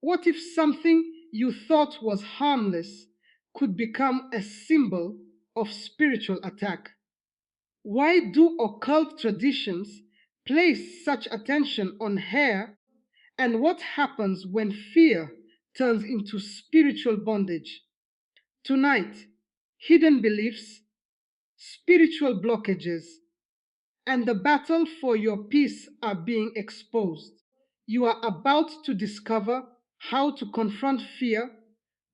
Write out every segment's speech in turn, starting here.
What if something you thought was harmless could become a symbol of spiritual attack? Why do occult traditions place such attention on hair, and what happens when fear turns into spiritual bondage? Tonight, hidden beliefs, spiritual blockages, and the battle for your peace are being exposed. You are about to discover how to confront fear,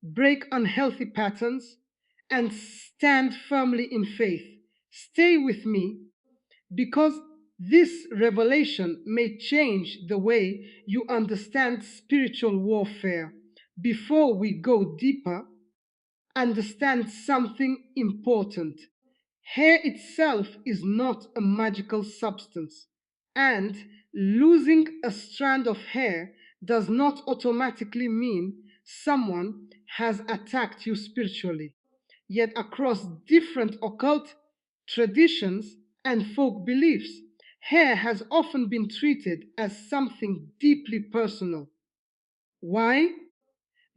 break unhealthy patterns, and stand firmly in faith. Stay with me because this revelation may change the way you understand spiritual warfare. Before we go deeper, understand something important. Hair itself is not a magical substance, and losing a strand of hair does not automatically mean someone has attacked you spiritually. Yet, across different occult traditions and folk beliefs, hair has often been treated as something deeply personal. Why?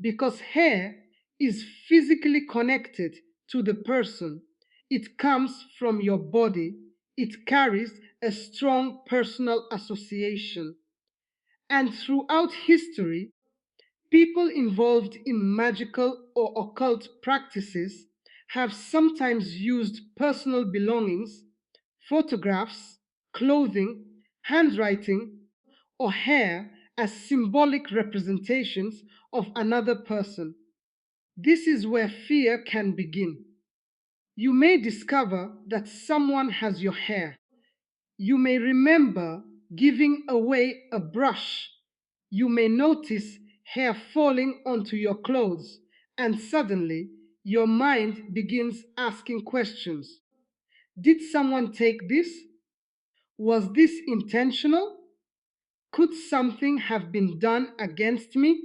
Because hair is physically connected to the person. It comes from your body. It carries a strong personal association. And throughout history, people involved in magical or occult practices have sometimes used personal belongings, photographs, clothing, handwriting, or hair as symbolic representations of another person. This is where fear can begin. You may discover that someone has your hair. You may remember giving away a brush. You may notice hair falling onto your clothes, and suddenly your mind begins asking questions. Did someone take this? Was this intentional? Could something have been done against me?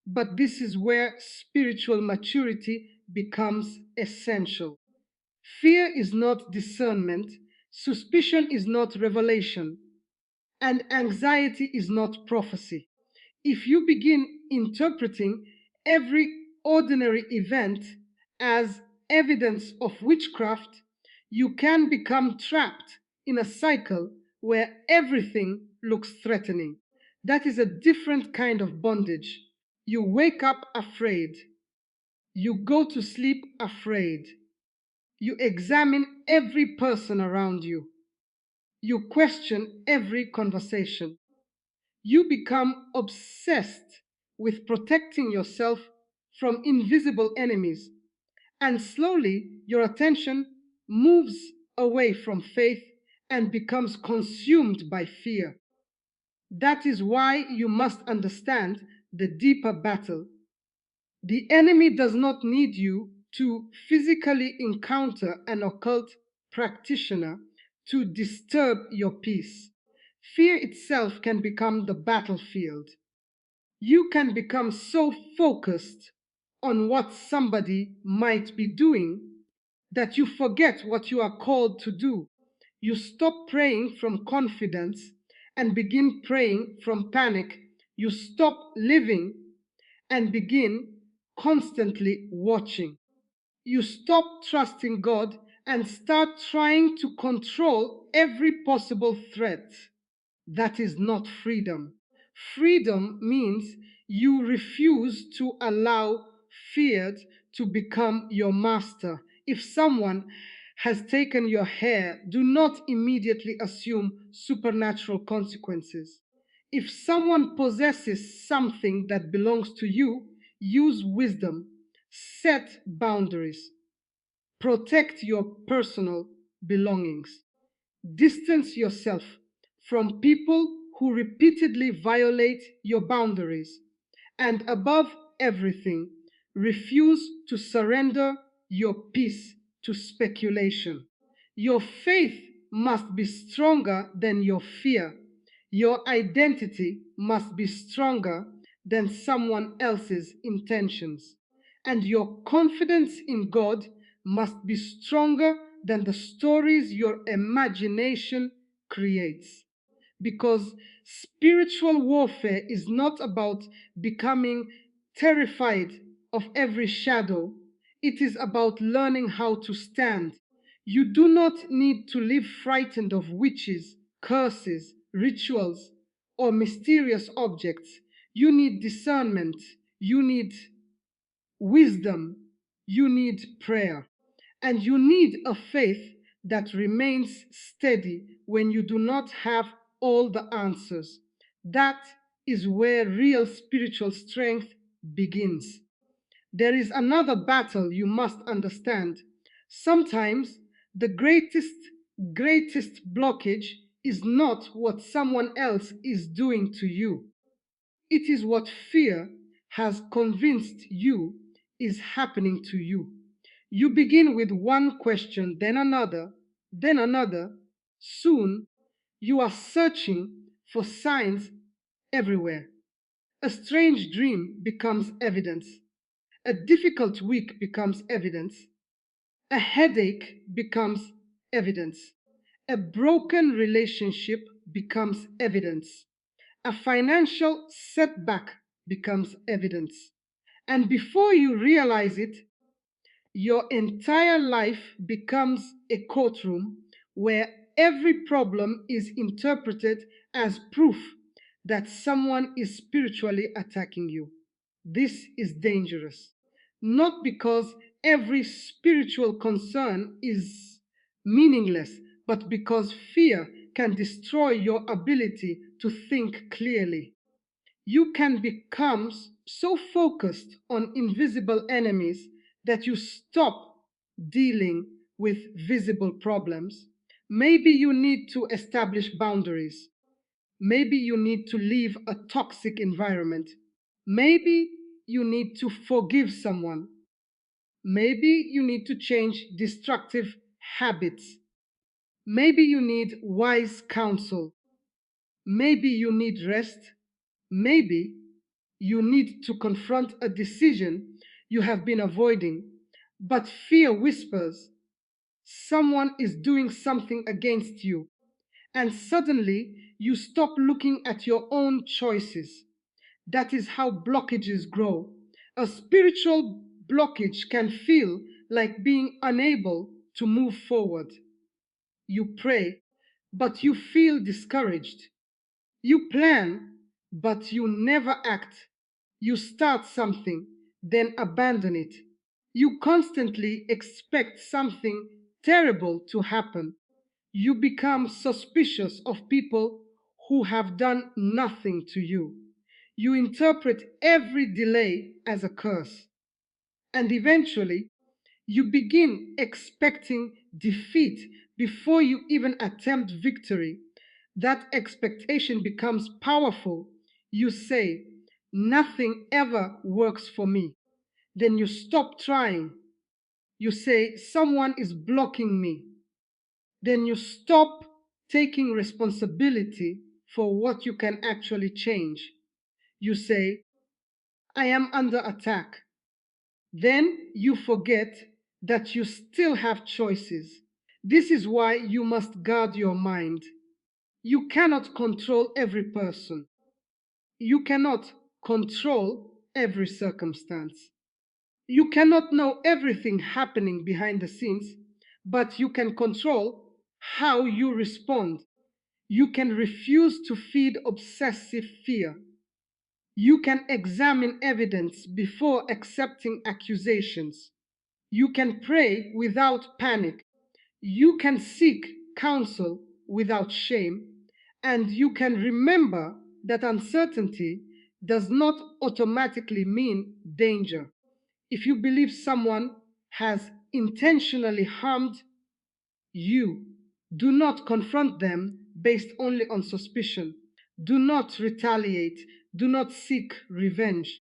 But this is where spiritual maturity becomes essential. Fear is not discernment, suspicion is not revelation, and anxiety is not prophecy. If you begin interpreting every ordinary event as evidence of witchcraft, you can become trapped in a cycle where everything looks threatening. That is a different kind of bondage. You wake up afraid. You go to sleep afraid. You examine every person around you. You question every conversation. You become obsessed with protecting yourself from invisible enemies. And slowly, your attention moves away from faith and becomes consumed by fear. That is why you must understand the deeper battle. The enemy does not need you to physically encounter an occult practitioner to disturb your peace. Fear itself can become the battlefield. You can become so focused on what somebody might be doing that you forget what you are called to do. You stop praying from confidence and begin praying from panic. You stop living and begin constantly watching. You stop trusting God and start trying to control every possible threat. That is not freedom. Freedom means you refuse to allow fear to become your master. If someone has taken your hair, do not immediately assume supernatural consequences. If someone possesses something that belongs to you, use wisdom, set boundaries, protect your personal belongings. Distance yourself from people who repeatedly violate your boundaries. And above everything, refuse to surrender your peace to speculation. Your faith must be stronger than your fear. Your identity must be stronger than someone else's intentions. And your confidence in God must be stronger than the stories your imagination creates. Because Spiritual warfare is not about becoming terrified of every shadow. It is about learning how to stand. You do not need to live frightened of witches, curses, rituals, or mysterious objects. You need discernment. You need wisdom. You need prayer. And you need a faith that remains steady when you do not have all the answers. That is where real spiritual strength begins. There is another battle you must understand. Sometimes the greatest blockage is not what someone else is doing to you. It is what fear has convinced you is happening to you. You begin with one question, then another, then another. Soon you are searching for signs everywhere. A strange dream becomes evidence. A difficult week becomes evidence. A headache becomes evidence. A broken relationship becomes evidence. A financial setback becomes evidence. And before you realize it, your entire life becomes a courtroom where every problem is interpreted as proof that someone is spiritually attacking you. This is dangerous, not because every spiritual concern is meaningless, but because fear can destroy your ability to think clearly. You can become so focused on invisible enemies that you stop dealing with visible problems. Maybe you need to establish boundaries. Maybe you need to leave a toxic environment. Maybe you need to forgive someone. Maybe you need to change destructive habits. Maybe you need wise counsel. Maybe you need rest. Maybe you need to confront a decision you have been avoiding. But fear whispers, someone is doing something against you. And suddenly you stop looking at your own choices. That is how blockages grow. A spiritual blockage can feel like being unable to move forward. You pray, but you feel discouraged. You plan, but you never act. You start something, then abandon it. You constantly expect something terrible to happen. You become suspicious of people who have done nothing to you. You interpret every delay as a curse. And eventually, you begin expecting defeat before you even attempt victory. That expectation becomes powerful. You say, nothing ever works for me. Then you stop trying. You say, someone is blocking me. Then you stop taking responsibility for what you can actually change. You say, I am under attack. Then you forget that you still have choices. This is why you must guard your mind. You cannot control every person. You cannot control every circumstance. You cannot know everything happening behind the scenes, but you can control how you respond. You can refuse to feed obsessive fear. You can examine evidence before accepting accusations. You can pray without panic. You can seek counsel without shame. And you can remember that uncertainty does not automatically mean danger. If you believe someone has intentionally harmed you, do not confront them based only on suspicion. Do not retaliate. Do not seek revenge.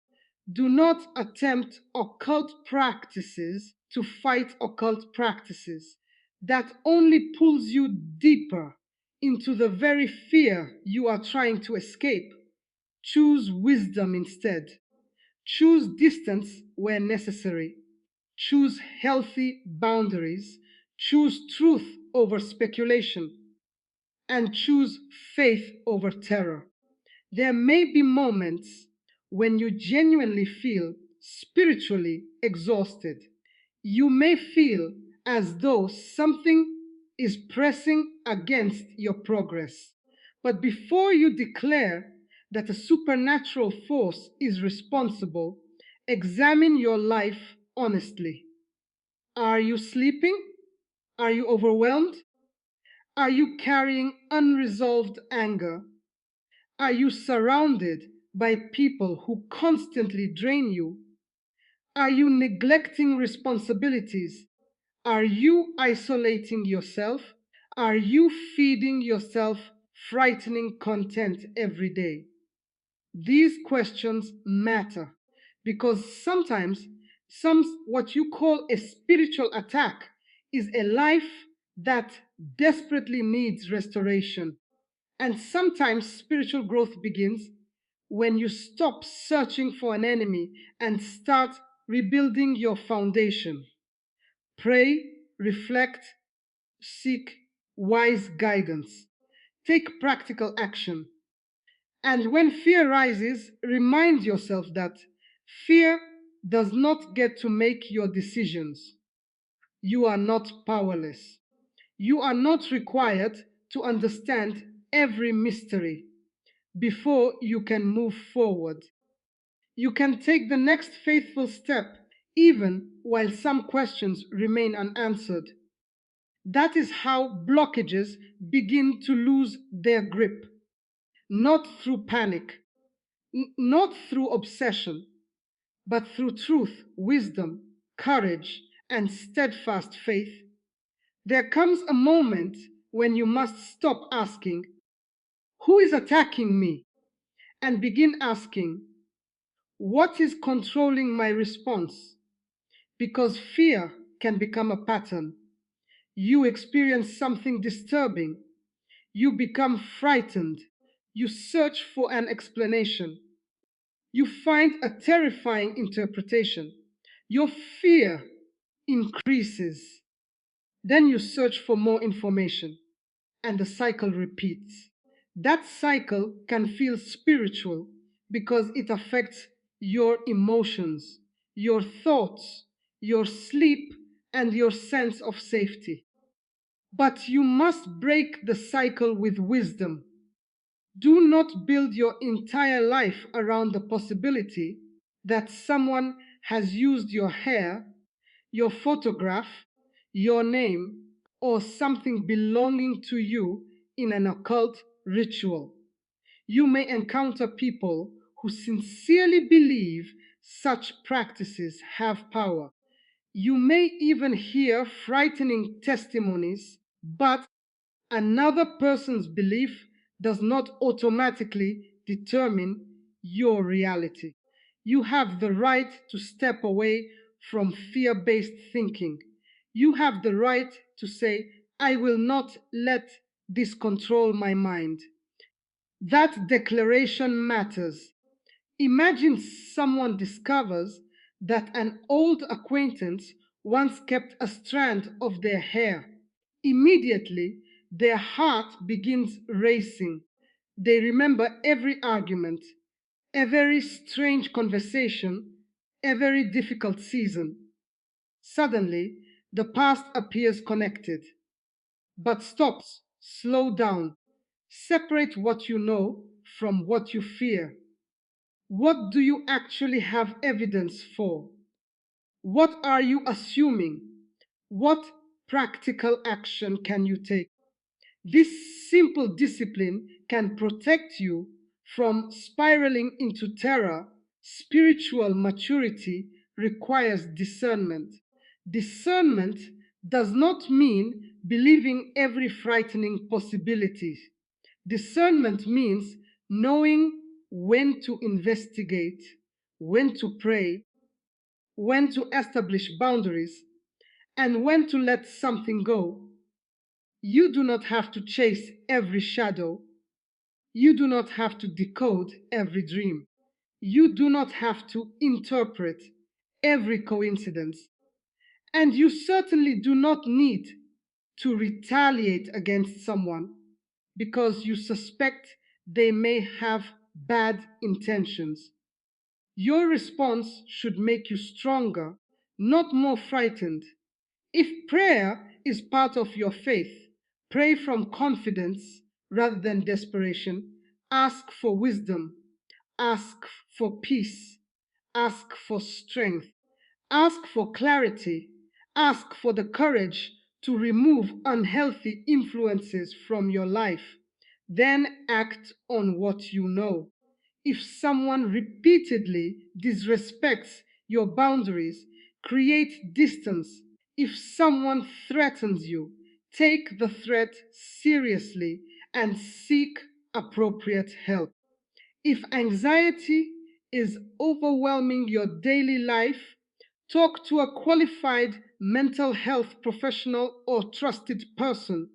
Do not attempt occult practices to fight occult practices. That only pulls you deeper into the very fear you are trying to escape. Choose wisdom instead. Choose distance where necessary. Choose healthy boundaries. Choose truth over speculation. And choose faith over terror. There may be moments when you genuinely feel spiritually exhausted. You may feel as though something is pressing against your progress. But before you declare that a supernatural force is responsible, examine your life honestly. Are you sleeping? Are you overwhelmed? Are you carrying unresolved anger? Are you surrounded by people who constantly drain you? Are you neglecting responsibilities? Are you isolating yourself? Are you feeding yourself frightening content every day? These questions matter because sometimes some what you call a spiritual attack is a life that desperately needs restoration. And sometimes spiritual growth begins when you stop searching for an enemy and start rebuilding your foundation. Pray, reflect, seek wise guidance. Take practical action. And when fear rises, remind yourself that fear does not get to make your decisions. You are not powerless. You are not required to understand every mystery before you can move forward. You can take the next faithful step even while some questions remain unanswered. That is how blockages begin to lose their grip, not through panic, not through obsession, but through truth, wisdom, courage, and steadfast faith. There comes a moment when you must stop asking, "Who is attacking me?" and begin asking, "What is controlling my response?" Because fear can become a pattern. You experience something disturbing. You become frightened. You search for an explanation. You find a terrifying interpretation. Your fear increases. Then you search for more information, and the cycle repeats. That cycle can feel spiritual because it affects your emotions, your thoughts, your sleep, and your sense of safety. But you must break the cycle with wisdom. Do not build your entire life around the possibility that someone has used your hair, your photograph, your name, or something belonging to you in an occult ritual. You may encounter people who sincerely believe such practices have power. You may even hear frightening testimonies, but another person's belief does not automatically determine your reality. You have the right to step away from fear based thinking. You have the right to say, "I will not let this control my mind." That declaration matters. Imagine someone discovers that an old acquaintance once kept a strand of their hair. Immediately, their heart begins racing. They remember every argument, every strange conversation, every difficult season. Suddenly, the past appears connected. But stop, slow down, separate what you know from what you fear. What do you actually have evidence for? What are you assuming? What practical action can you take? This simple discipline can protect you from spiraling into terror. Spiritual maturity requires discernment. Discernment does not mean believing every frightening possibility. Discernment means knowing when to investigate, when to pray, when to establish boundaries, and when to let something go. You do not have to chase every shadow. You do not have to decode every dream. You do not have to interpret every coincidence. And you certainly do not need to retaliate against someone because you suspect they may have bad intentions. Your response should make you stronger, not more frightened. If prayer is part of your faith, pray from confidence rather than desperation. Ask for wisdom. Ask for peace. Ask for strength. Ask for clarity. Ask for the courage to remove unhealthy influences from your life. Then act on what you know. If someone repeatedly disrespects your boundaries, create distance. If someone threatens you, take the threat seriously and seek appropriate help. If anxiety is overwhelming your daily life, talk to a qualified mental health professional or trusted person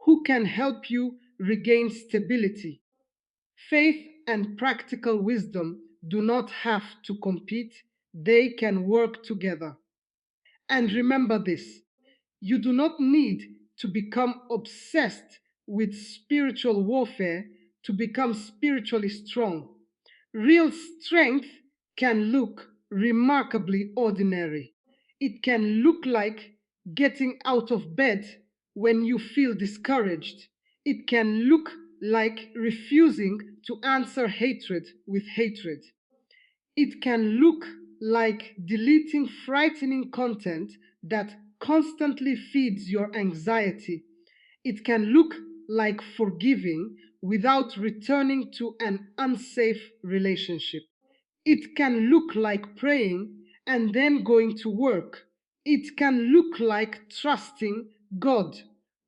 who can help you regain stability. Faith and practical wisdom do not have to compete, they can work together. And remember this: you do not need to become obsessed with spiritual warfare to become spiritually strong. Real strength can look remarkably ordinary. It can look like getting out of bed when you feel discouraged. It can look like refusing to answer hatred with hatred. It can look like deleting frightening content that constantly feeds your anxiety. It can look like forgiving without returning to an unsafe relationship. It can look like praying and then going to work. It can look like trusting God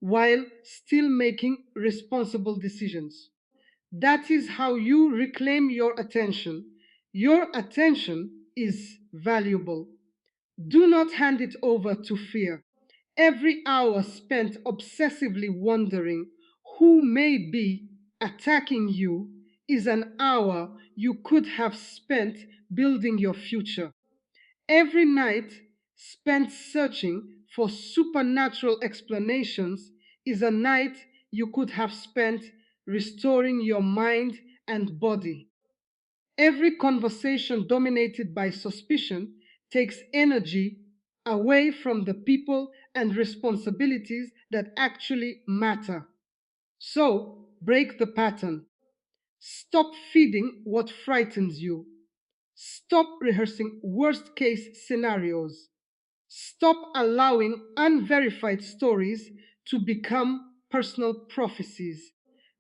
while still making responsible decisions. That is how you reclaim your attention. Your attention is valuable. Do not hand it over to fear. Every hour spent obsessively wondering who may be attacking you is an hour you could have spent building your future. Every night spent searching for supernatural explanations is a night you could have spent restoring your mind and body. Every conversation dominated by suspicion takes energy away from the people and responsibilities that actually matter. So, break the pattern. Stop feeding what frightens you. Stop rehearsing worst case scenarios. Stop allowing unverified stories to become personal prophecies.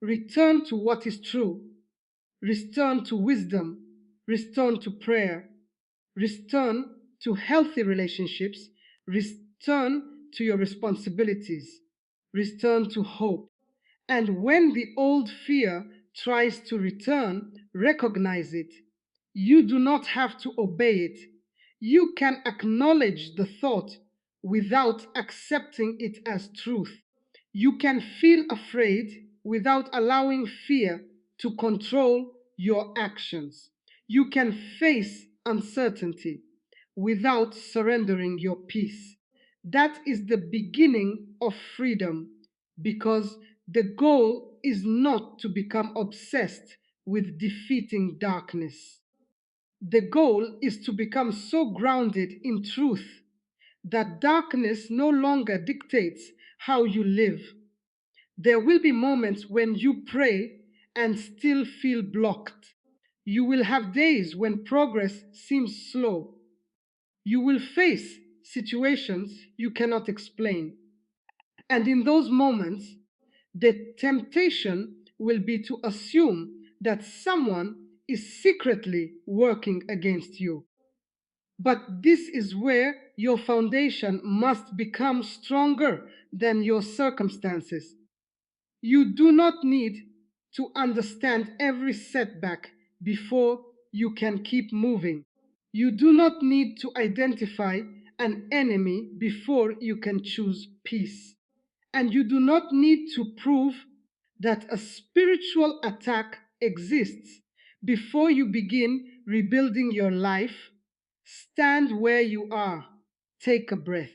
Return to what is true. Return to wisdom. Return to prayer. Return to healthy relationships. Return to your responsibilities. Return to hope. And when the old fear tries to return, recognize it. You do not have to obey it. You can acknowledge the thought without accepting it as truth. You can feel afraid without allowing fear to control your actions. You can face uncertainty without surrendering your peace. That is the beginning of freedom, because the goal is not to become obsessed with defeating darkness. The goal is to become so grounded in truth that darkness no longer dictates how you live. There will be moments when you pray and still feel blocked. You will have days when progress seems slow. You will face situations you cannot explain. And in those moments, the temptation will be to assume that someone is secretly working against you. But this is where your foundation must become stronger than your circumstances. You do not need to understand every setback before you can keep moving. You do not need to identify an enemy before you can choose peace. And you do not need to prove that a spiritual attack exists before you begin rebuilding your life. Stand where you are, take a breath,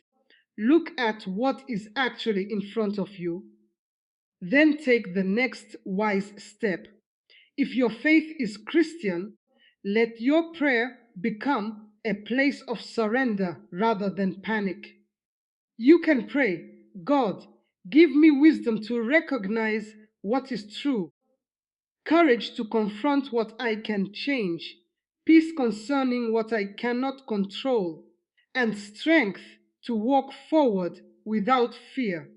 look at what is actually in front of you, then take the next wise step. If your faith is Christian, let your prayer become a place of surrender rather than panic. You can pray, God, give me wisdom to recognize what is true, courage to confront what I can change, peace concerning what I cannot control, and strength to walk forward without fear.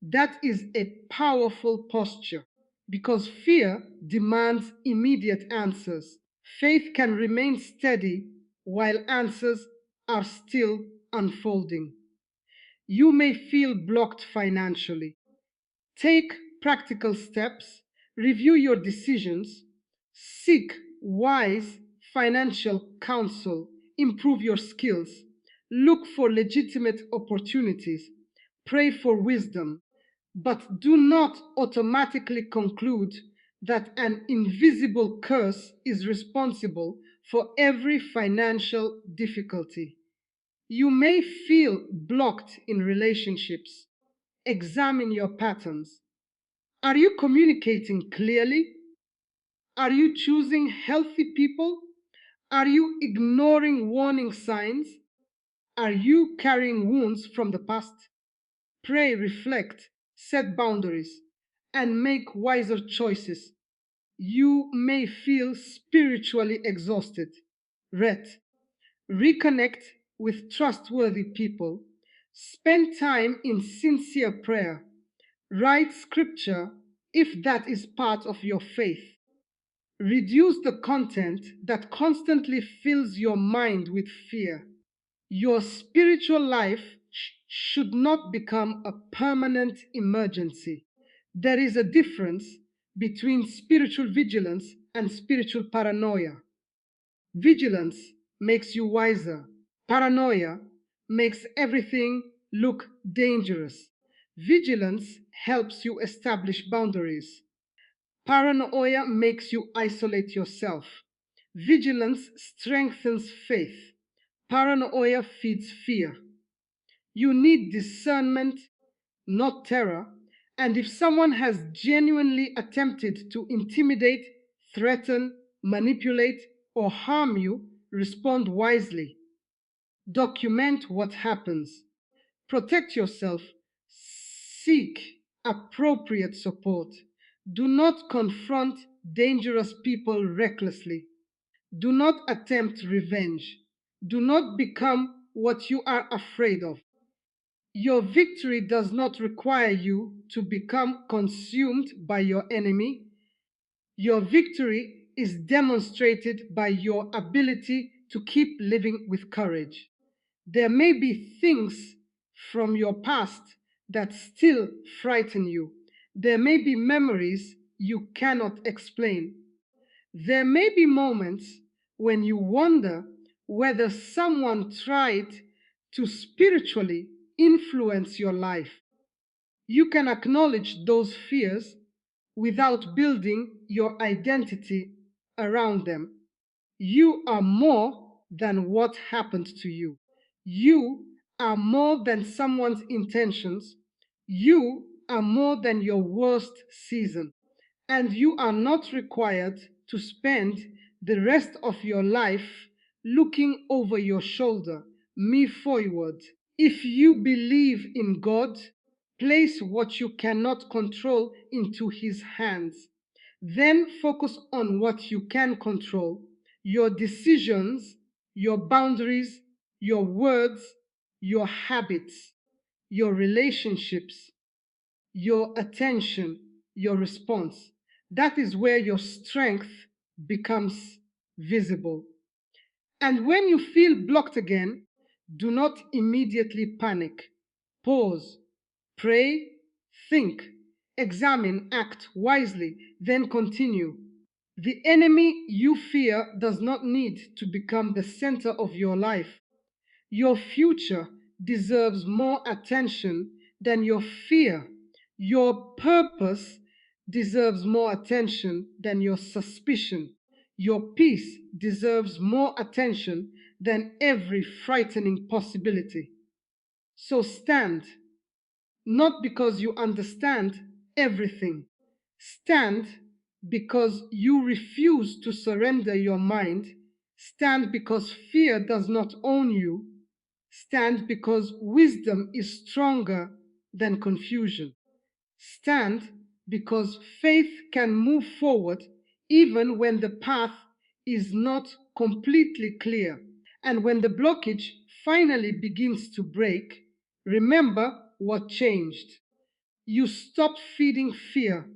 That is a powerful posture because fear demands immediate answers. Faith can remain steady while answers are still unfolding. You may feel blocked financially. Take practical steps, review your decisions, seek wise financial counsel, improve your skills, look for legitimate opportunities, pray for wisdom, but do not automatically conclude that an invisible curse is responsible for every financial difficulty. You may feel blocked in relationships. Examine your patterns. Are you communicating clearly? Are you choosing healthy people? Are you ignoring warning signs? Are you carrying wounds from the past? Pray, reflect, set boundaries, and make wiser choices. You may feel spiritually exhausted. Rest. Reconnect with trustworthy people. Spend time in sincere prayer. Write scripture if that is part of your faith. Reduce the content that constantly fills your mind with fear. Your spiritual life should not become a permanent emergency. There is a difference between spiritual vigilance and spiritual paranoia. Vigilance makes you wiser. Paranoia makes everything look dangerous. Vigilance helps you establish boundaries. Paranoia makes you isolate yourself. Vigilance strengthens faith. Paranoia feeds fear. You need discernment, not terror. And if someone has genuinely attempted to intimidate, threaten, manipulate, or harm you, respond wisely. Document what happens. Protect yourself. Seek appropriate support. Do not confront dangerous people recklessly. Do not attempt revenge. Do not become what you are afraid of. Your victory does not require you to become consumed by your enemy. Your victory is demonstrated by your ability to keep living with courage. There may be things from your past that still frighten you. There may be memories you cannot explain. There may be moments when you wonder whether someone tried to spiritually influence your life. You can acknowledge those fears without building your identity around them. You are more than what happened to you. You are more than someone's intentions. You are more than your worst season. And you are not required to spend the rest of your life looking over your shoulder, me forward. If you believe in God, place what you cannot control into His hands. Then focus on what you can control: your decisions, your boundaries, your words, your habits, your relationships, your attention, your response. That is where your strength becomes visible. And when you feel blocked again, do not immediately panic. Pause, pray, think, examine, act wisely, then continue. The enemy you fear does not need to become the center of your life. Your future deserves more attention than your fear. Your purpose deserves more attention than your suspicion. Your peace deserves more attention than every frightening possibility. So stand, not because you understand everything. Stand because you refuse to surrender your mind. Stand because fear does not own you. Stand because wisdom is stronger than confusion. Stand because faith can move forward even when the path is not completely clear. And when the blockage finally begins to break, remember what changed. You stopped feeding fear.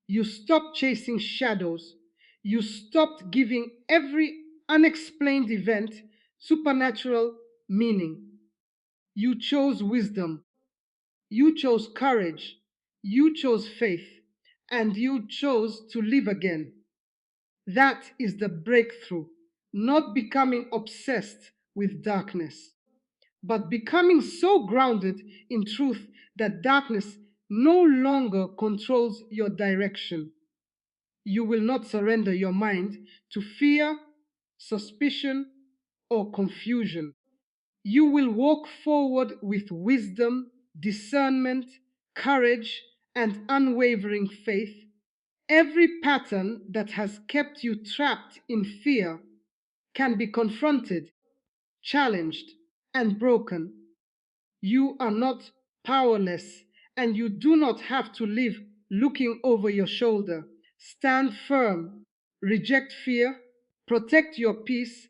You stopped chasing shadows. You stopped giving every unexplained event supernatural meaning. You chose wisdom. You chose courage. You chose faith. And you chose to live again. That is the breakthrough, not becoming obsessed with darkness, but becoming so grounded in truth that darkness no longer controls your direction. You will not surrender your mind to fear, suspicion, or confusion. You will walk forward with wisdom, discernment, courage, and unwavering faith. Every pattern that has kept you trapped in fear can be confronted, challenged, and broken. You are not powerless, and you do not have to live looking over your shoulder. Stand firm, reject fear, protect your peace,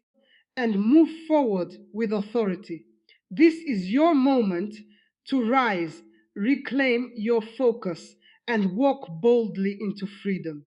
and move forward with authority. This is your moment to rise, reclaim your focus, and walk boldly into freedom.